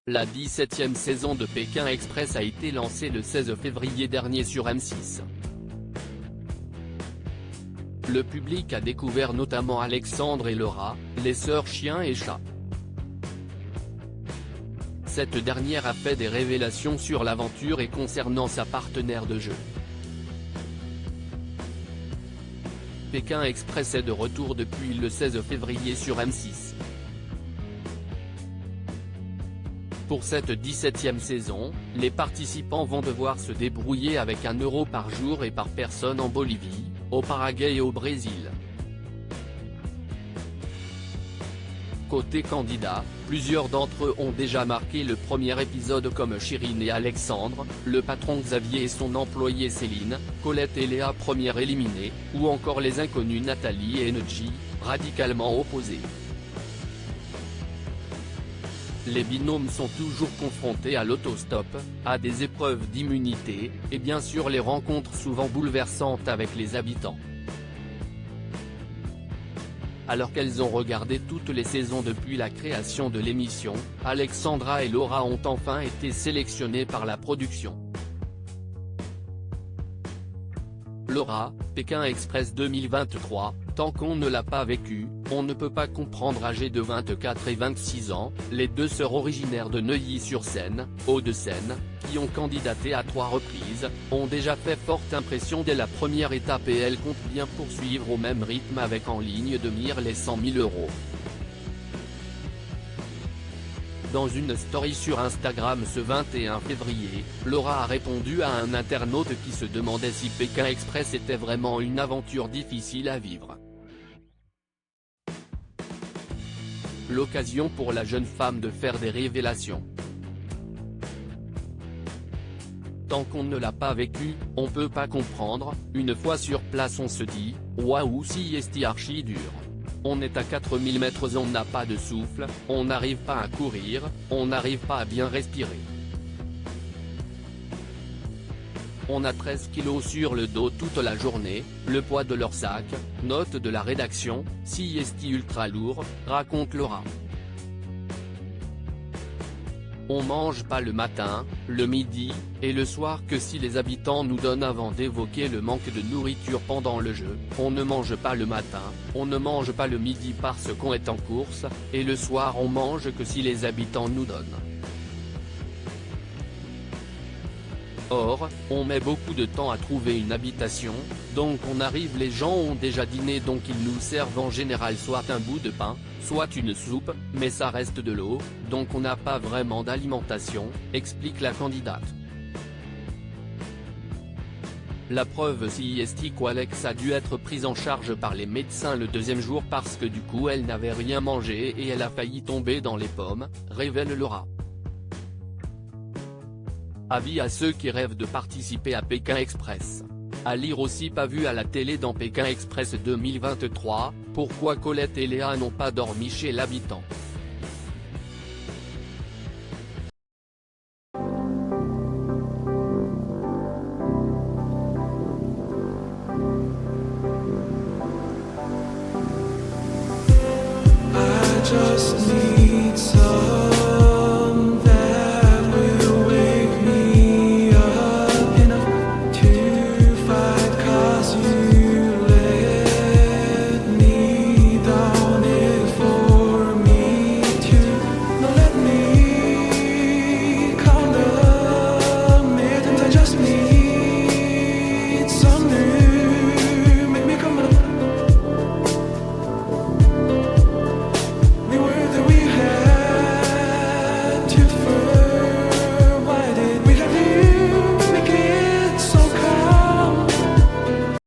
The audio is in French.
La 17e saison de Pékin Express a été lancée le 16 février dernier sur M6. Le public a découvert notamment Alexandre et Laura, les sœurs chien et chat. Cette dernière a fait des révélations sur l'aventure et concernant sa partenaire de jeu. Pékin Express est de retour depuis le 16 février sur M6. Pour cette 17e saison, les participants vont devoir se débrouiller avec 1 euro par jour et par personne en Bolivie, au Paraguay et au Brésil. Côté candidats, plusieurs d'entre eux ont déjà marqué le premier épisode comme Chirine et Alexandre, le patron Xavier et son employée Céline, Colette et Léa première éliminées, ou encore les inconnus Nathalie et Enedji, radicalement opposés. Les binômes sont toujours confrontés à l'autostop, à des épreuves d'immunité, et bien sûr les rencontres souvent bouleversantes avec les habitants. Alors qu'elles ont regardé toutes les saisons depuis la création de l'émission, Alexandra et Laura ont enfin été sélectionnées par la production. Laura, Pékin Express 2023, tant qu'on ne l'a pas vécu, on ne peut pas comprendre. Âgées de 24 et 26 ans, les deux sœurs originaires de Neuilly-sur-Seine, Hauts-de-Seine, qui ont candidaté à 3 reprises, ont déjà fait forte impression dès la première étape et elles comptent bien poursuivre au même rythme avec en ligne de mire les 100 000 €. Dans une story sur Instagram ce 21 février, Laura a répondu à un internaute qui se demandait si Pékin Express était vraiment une aventure difficile à vivre. L'occasion pour la jeune femme de faire des révélations. Tant qu'on ne l'a pas vécu, on peut pas comprendre. Une fois sur place on se dit, waouh, si est archi dur. On est à 4000 mètres, on n'a pas de souffle, on n'arrive pas à courir, on n'arrive pas à bien respirer. On a 13 kilos sur le dos toute la journée, le poids de leur sac, note de la rédaction, si est ultra lourd, raconte Laura. On mange pas le matin, le midi, et le soir que si les habitants nous donnent avant d'évoquer le manque de nourriture pendant le jeu. On ne mange pas le matin, on ne mange pas le midi parce qu'on est en course, et le soir on mange que si les habitants nous donnent. Or, on met beaucoup de temps à trouver une habitation, donc on arrive, les gens ont déjà dîné, donc ils nous servent en général soit un bout de pain, soit une soupe, mais ça reste de l'eau, donc on n'a pas vraiment d'alimentation, explique la candidate. La preuve, si Alex a dû être prise en charge par les médecins le 2e jour parce que du coup elle n'avait rien mangé et elle a failli tomber dans les pommes, révèle Laura. Avis à ceux qui rêvent de participer à Pékin Express. À lire aussi. Pas vu à la télé dans Pékin Express 2023, pourquoi Colette et Léa n'ont pas dormi chez l'habitant.